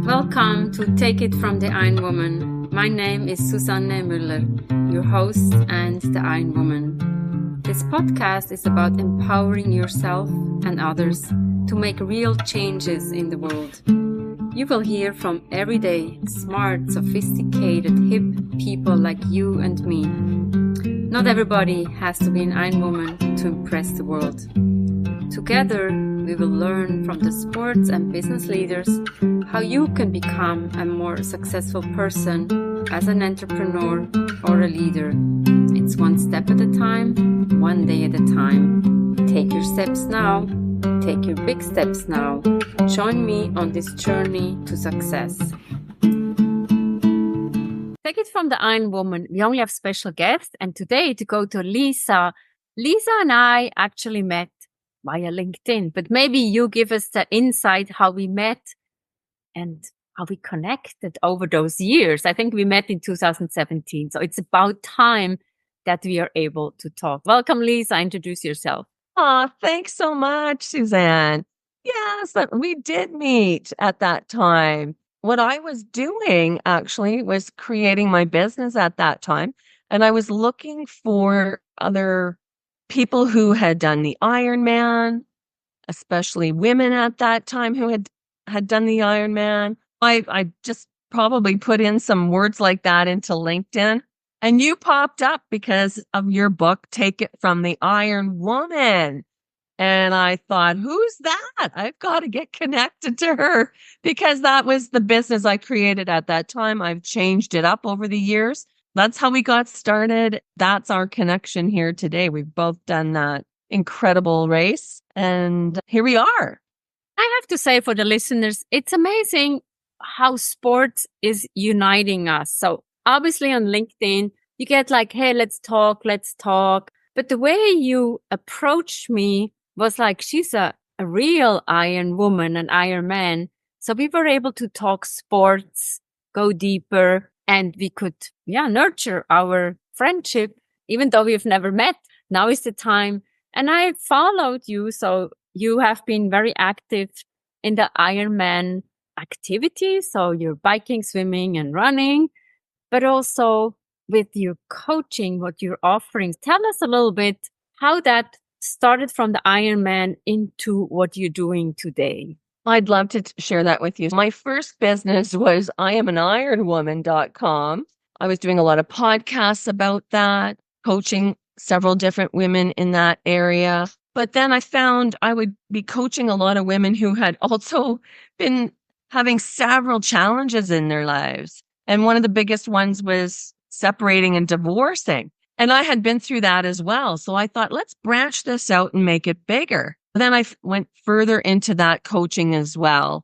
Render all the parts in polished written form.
Welcome to Take It from the Ironwoman. My name is Susanne Müller, your host and the Ironwoman. This podcast is about empowering yourself and others to make real changes in the world. You will hear from everyday, smart, sophisticated, hip people like you and me. Not everybody has to be an Ironwoman to impress the world. Together, we will learn from the sports and business leaders how you can become a more successful person as an entrepreneur or a leader. It's one step at a time, one day at a time. Take your steps now. Take your big steps now. Join me on this journey to success. Take it from the Ironwoman. We only have special guests, and today to go to Lisa. Lisa and I actually met via LinkedIn, but maybe you give us the insight how we met and how we connected over those years. I think we met in 2017, so it's about time that we are able to talk. Welcome, Lisa. Introduce yourself. Oh, thanks so much, Suzanne. Yes, we did meet at that time. What I was doing actually was creating my business at that time, and I was looking for other people who had done the Ironman, especially women at that time who had done the Ironman. I just probably put in some words like that into LinkedIn, and you popped up because of your book, Take It from the Ironwoman. And I thought, who's that? I've got to get connected to her because that was the business I created at that time. I've changed it up over the years. That's how we got started. That's our connection here today. We've both done that incredible race, and here we are. I have to say for the listeners, it's amazing how sports is uniting us. So obviously on LinkedIn, you get like, hey, let's talk. But the way you approached me was like, she's a real Iron woman, an Iron man. So we were able to talk sports, go deeper, and we could, nurture our friendship, even though we've never met. Now is the time. And I followed you. So you have been very active in the Ironman activities. So you're biking, swimming, and running, but also with your coaching, what you're offering. Tell us a little bit how that started from the Ironman into what you're doing today. I'd love to share that with you. My first business was iamanironwoman.com. I was doing a lot of podcasts about that, coaching several different women in that area. But then I found I would be coaching a lot of women who had also been having several challenges in their lives. And one of the biggest ones was separating and divorcing. And I had been through that as well. So I thought, let's branch this out and make it bigger. Then I went further into that coaching as well.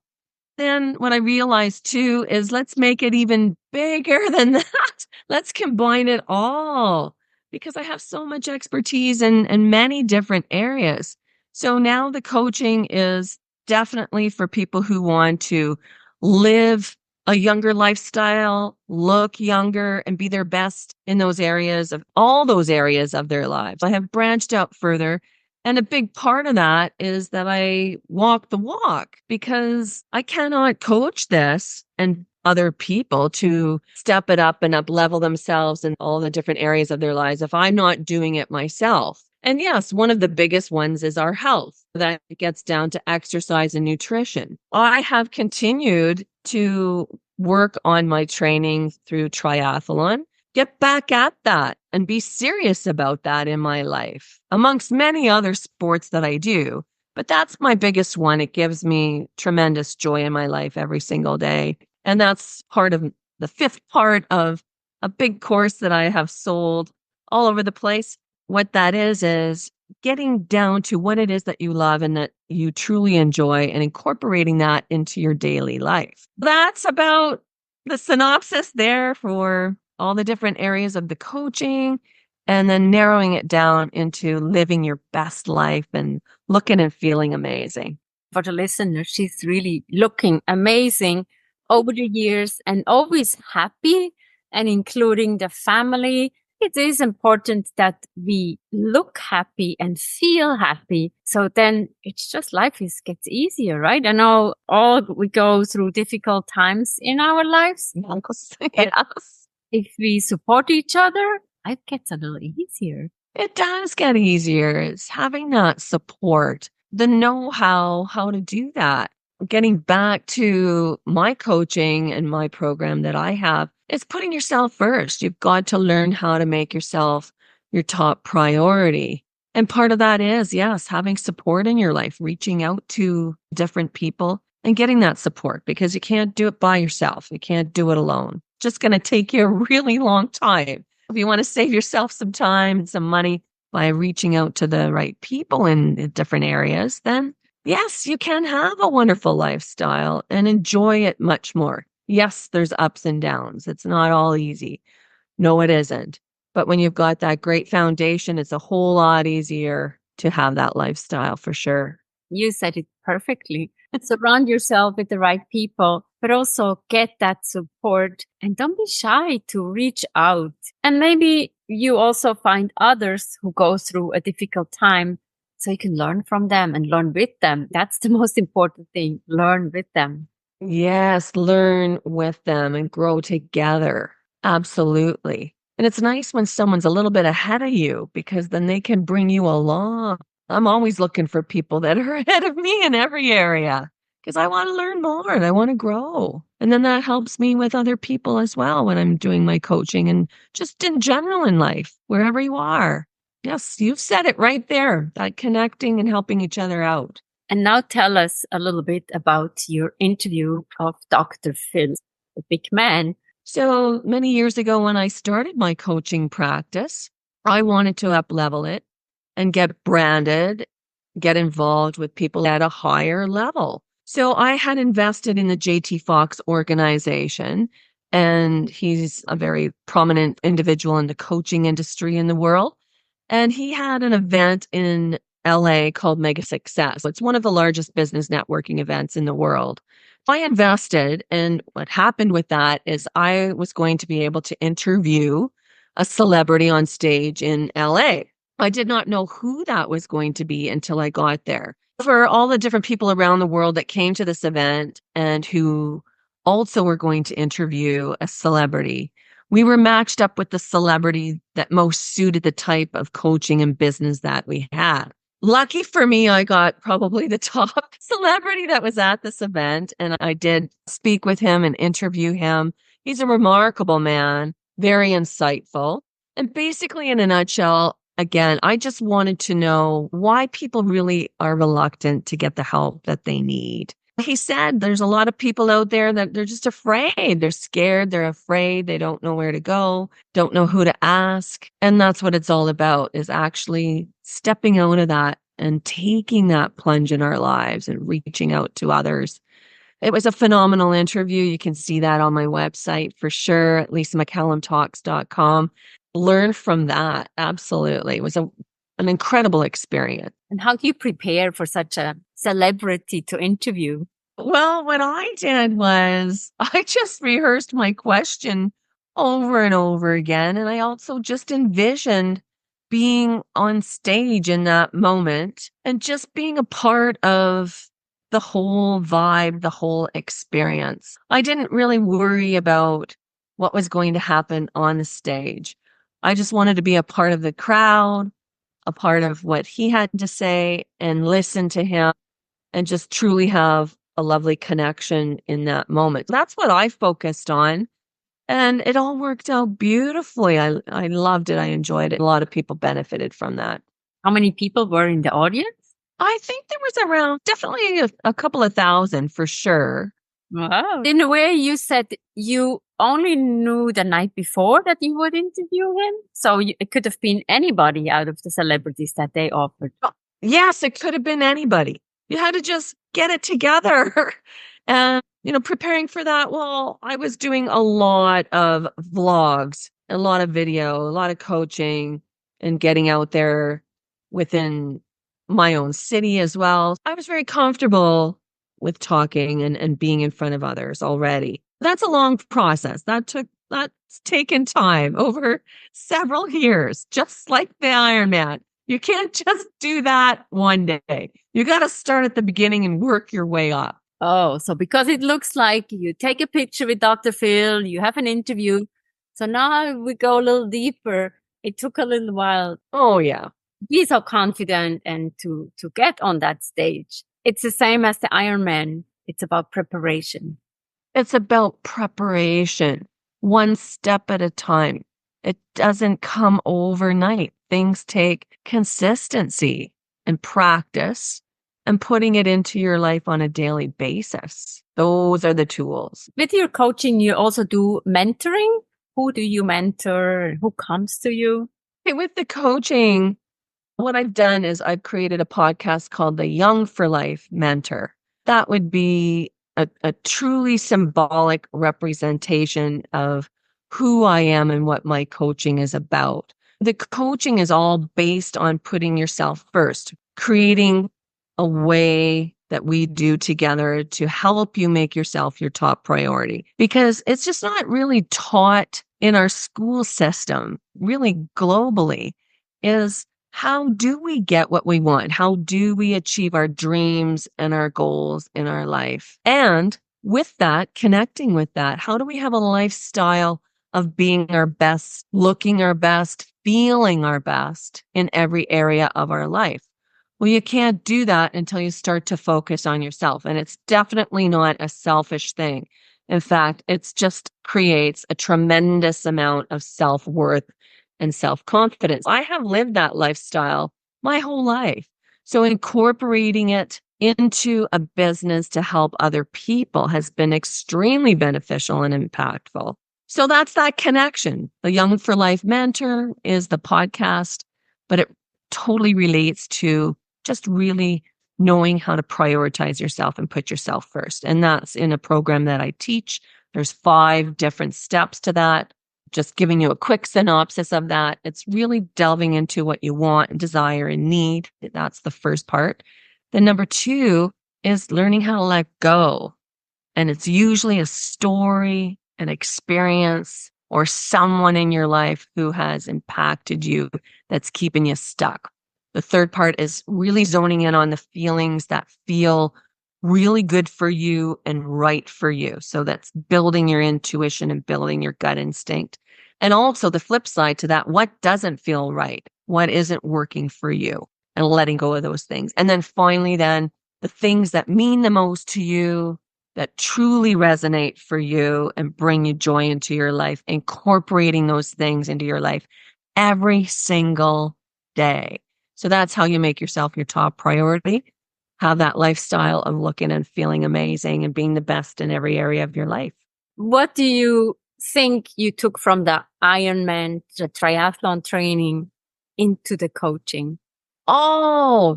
Then what I realized too is let's make it even bigger than that. Let's combine it all because I have so much expertise in many different areas. So now the coaching is definitely for people who want to live a younger lifestyle, look younger, and be their best in those areas of all those areas of their lives. I have branched out further. And a big part of that is that I walk the walk because I cannot coach this and other people to step it up and up level themselves in all the different areas of their lives if I'm not doing it myself. And yes, one of the biggest ones is our health. That gets down to exercise and nutrition. I have continued to work on my training through triathlon, get back at that and be serious about that in my life, amongst many other sports that I do. But that's my biggest one. It gives me tremendous joy in my life every single day. And that's part of the fifth part of a big course that I have sold all over the place. What that is getting down to what it is that you love and that you truly enjoy and incorporating that into your daily life. That's about the synopsis there for all the different areas of the coaching and then narrowing it down into living your best life and looking and feeling amazing. For the listener, she's really looking amazing over the years and always happy and including the family It is important that we look happy and feel happy. So then it's just gets easier, right? I know all we go through difficult times in our lives. Yes. If we support each other, life gets a little easier. It does get easier. It's having that support, the know-how, how to do that. Getting back to my coaching and my program that I have, it's putting yourself first. You've got to learn how to make yourself your top priority. And part of that is, yes, having support in your life, reaching out to different people and getting that support because you can't do it by yourself. You can't do it alone. It's just going to take you a really long time. If you want to save yourself some time and some money by reaching out to the right people in different areas, then yes, you can have a wonderful lifestyle and enjoy it much more. Yes, there's ups and downs. It's not all easy. No, it isn't. But when you've got that great foundation, it's a whole lot easier to have that lifestyle for sure. You said it perfectly. Surround yourself with the right people, but also get that support and don't be shy to reach out. And maybe you also find others who go through a difficult time so you can learn from them and learn with them. That's the most important thing. Learn with them. Yes, learn with them and grow together. Absolutely. And it's nice when someone's a little bit ahead of you because then they can bring you along. I'm always looking for people that are ahead of me in every area because I want to learn more and I want to grow. And then that helps me with other people as well when I'm doing my coaching and just in general in life, wherever you are. Yes, you've said it right there, that connecting and helping each other out. And now tell us a little bit about your interview of Dr. Phil, the big man. So many years ago, when I started my coaching practice, I wanted to up-level it and get branded, get involved with people at a higher level. So I had invested in the JT Fox organization, and he's a very prominent individual in the coaching industry in the world. And he had an event in LA called Mega Success. It's one of the largest business networking events in the world. I invested, and what happened with that is I was going to be able to interview a celebrity on stage in LA. I did not know who that was going to be until I got there. For all the different people around the world that came to this event and who also were going to interview a celebrity, we were matched up with the celebrity that most suited the type of coaching and business that we had. Lucky for me, I got probably the top celebrity that was at this event, and I did speak with him and interview him. He's a remarkable man, very insightful. And basically, in a nutshell, again, I just wanted to know why people really are reluctant to get the help that they need. He said there's a lot of people out there that they're just afraid. They're scared. They're afraid. They don't know where to go, don't know who to ask. And that's what it's all about, is actually stepping out of that and taking that plunge in our lives and reaching out to others. It was a phenomenal interview. You can see that on my website for sure, at lisamccallumtalks.com. Learn from that. Absolutely. It was an incredible experience. And how do you prepare for such a celebrity to interview? Well, what I did was I just rehearsed my question over and over again. And I also just envisioned being on stage in that moment and just being a part of the whole vibe, the whole experience. I didn't really worry about what was going to happen on the stage. I just wanted to be a part of the crowd, a part of what he had to say, and listen to him and just truly have a lovely connection in that moment. That's what I focused on. And it all worked out beautifully. I loved it. I enjoyed it. A lot of people benefited from that. How many people were in the audience? I think there was around definitely a couple of thousand for sure. Wow. In a way, you said you only knew the night before that you would interview him. So it could have been anybody out of the celebrities that they offered. Yes, it could have been anybody. You had to just get it together. And, preparing for that, well, I was doing a lot of vlogs, a lot of video, a lot of coaching, and getting out there within my own city as well. I was very comfortable with talking and being in front of others already. That's a long process. That took That's taken time over several years, just like the Ironman. You can't just do that one day. You got to start at the beginning and work your way up. Oh, so because it looks like you take a picture with Dr. Phil, you have an interview. So now we go a little deeper. It took a little while Oh, yeah. to be so confident and to get on that stage. It's the same as the Ironman. It's about preparation. It's about preparation, one step at a time. It doesn't come overnight. Things take consistency and practice and putting it into your life on a daily basis. Those are the tools. With your coaching, you also do mentoring. Who do you mentor? Who comes to you? Okay, with the coaching, what I've done is I've created a podcast called the Young for Life Mentor. That would be a truly symbolic representation of who I am and what my coaching is about. The coaching is all based on putting yourself first, creating a way that we do together to help you make yourself your top priority, because it's just not really taught in our school system, really globally, is how do we get what we want? How do we achieve our dreams and our goals in our life? And with that, connecting with that, how do we have a lifestyle of being our best, looking our best, feeling our best in every area of our life? Well, you can't do that until you start to focus on yourself. And it's definitely not a selfish thing. In fact, it just creates a tremendous amount of self-worth and self-confidence. I have lived that lifestyle my whole life. So incorporating it into a business to help other people has been extremely beneficial and impactful. So that's that connection. The Young for Life Mentor is the podcast, but it totally relates to just really knowing how to prioritize yourself and put yourself first. And that's in a program that I teach. There's 5 different steps to that. Just giving you a quick synopsis of that. It's really delving into what you want and desire and need. That's the first part. Then number 2 is learning how to let go. And it's usually a story, an experience, or someone in your life who has impacted you that's keeping you stuck. The third part is really zoning in on the feelings that feel really good for you and right for you. So that's building your intuition and building your gut instinct. And also the flip side to that, what doesn't feel right? What isn't working for you? And letting go of those things. And then finally, then the things that mean the most to you, that truly resonate for you and bring you joy into your life, incorporating those things into your life every single day. So that's how you make yourself your top priority. Have that lifestyle of looking and feeling amazing and being the best in every area of your life. What do you think you took from the Ironman, the triathlon training into the coaching? Oh,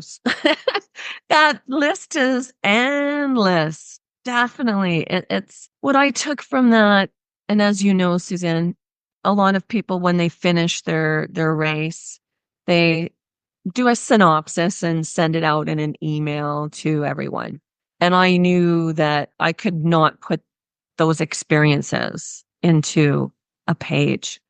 that list is endless. Definitely. It's what I took from that. And as you know, Suzanne, a lot of people, when they finish their race, they do a synopsis and send it out in an email to everyone. And I knew that I could not put those experiences into a page.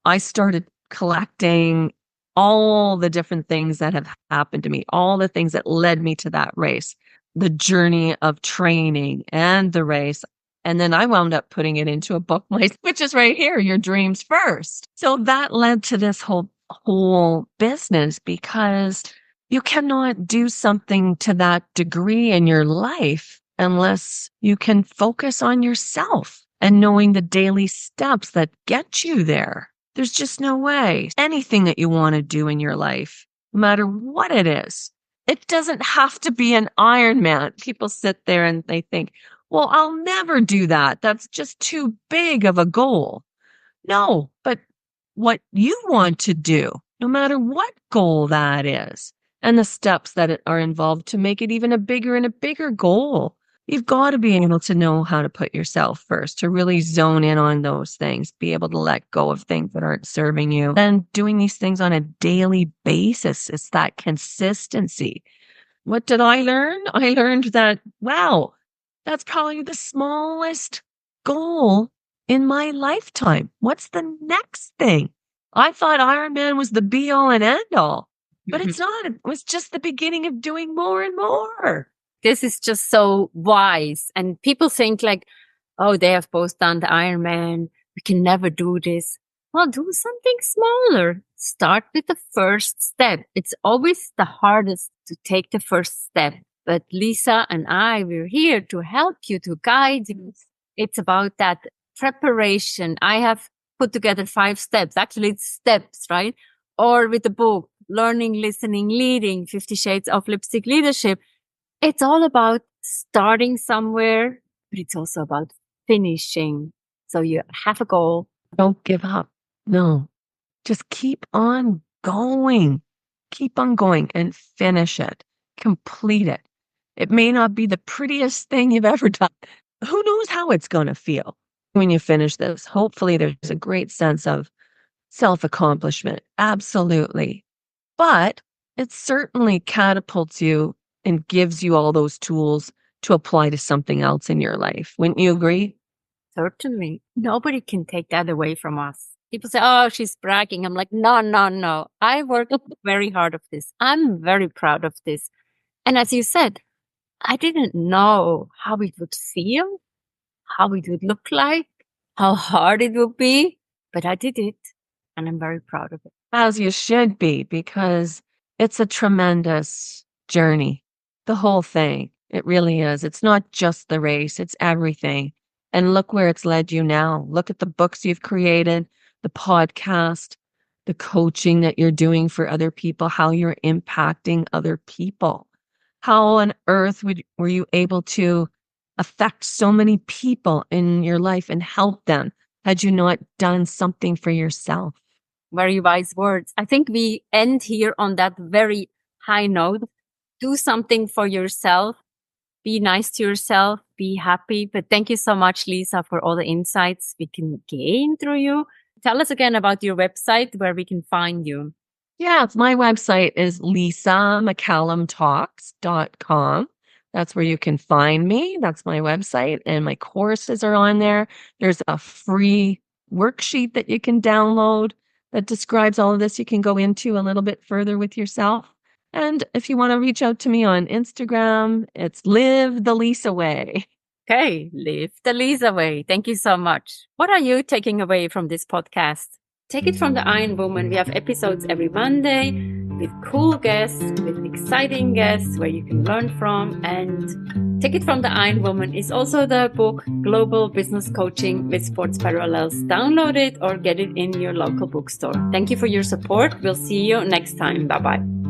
I started collecting all the different things that have happened to me, all the things that led me to that race, the journey of training and the race. And then I wound up putting it into a book, which is right here, Your Dreams First. So that led to this whole business, because you cannot do something to that degree in your life unless you can focus on yourself and knowing the daily steps that get you there. There's just no way. Anything that you want to do in your life, no matter what it is, it doesn't have to be an Ironman. People sit there and they think, well, I'll never do that. That's just too big of a goal. No, but what you want to do, no matter what goal that is, and the steps that are involved to make it even a bigger and a bigger goal. You've got to be able to know how to put yourself first, to really zone in on those things, be able to let go of things that aren't serving you. And doing these things on a daily basis, it's that consistency. What did I learn? I learned that, wow, that's probably the smallest goal in my lifetime? What's the next thing? I thought Ironman was the be all and end all, but it's not. It was just the beginning of doing more and more. This is just so wise. And people think like, oh, they have both done the Ironman. We can never do this. Well, do something smaller. Start with the first step. It's always the hardest to take the first step. But Lisa and I, we're here to help you, to guide you. It's about that preparation. I have put together 5 steps. Actually, it's steps, right? Or with the book, Learning, Listening, Leading, 50 Shades of Lipstick Leadership. It's all about starting somewhere, but it's also about finishing. So you have a goal. Don't give up. No, just keep on going. Keep on going and finish it. Complete it. It may not be the prettiest thing you've ever done. Who knows how it's going to feel when you finish this? Hopefully, there's a great sense of self-accomplishment. Absolutely. But it certainly catapults you and gives you all those tools to apply to something else in your life. Wouldn't you agree? Certainly. Nobody can take that away from us. People say, oh, she's bragging. I'm like, no, no, no. I worked very hard of this. I'm very proud of this. And as you said, I didn't know how it would feel, how it would look like, how hard it would be, but I did it. And I'm very proud of it. As you should be, because it's a tremendous journey. The whole thing. It really is. It's not just the race, it's everything. And look where it's led you now. Look at the books you've created, the podcast, the coaching that you're doing for other people, how you're impacting other people. How on earth were you able to affect so many people in your life and help them had you not done something for yourself? Very wise words. I think we end here on that very high note. Do something for yourself. Be nice to yourself. Be happy. But thank you so much, Lisa, for all the insights we can gain through you. Tell us again about your website where we can find you. Yeah, my website is lisamccallumtalks.com. That's where you can find me. That's my website. And my courses are on there. There's a free worksheet that you can download that describes all of this. You can go into a little bit further with yourself. And if you want to reach out to me on Instagram, it's Live the Lisa Way. Okay, live the Lisa way. Thank you so much. What are you taking away from this podcast? Take it from the Ironwoman. We have episodes every Monday with cool guests, with exciting guests where you can learn from. And Take It From the Ironwoman is also the book Global Business Coaching with Sports Parallels. Download it or get it in your local bookstore. Thank you for your support. We'll see you next time. Bye-bye.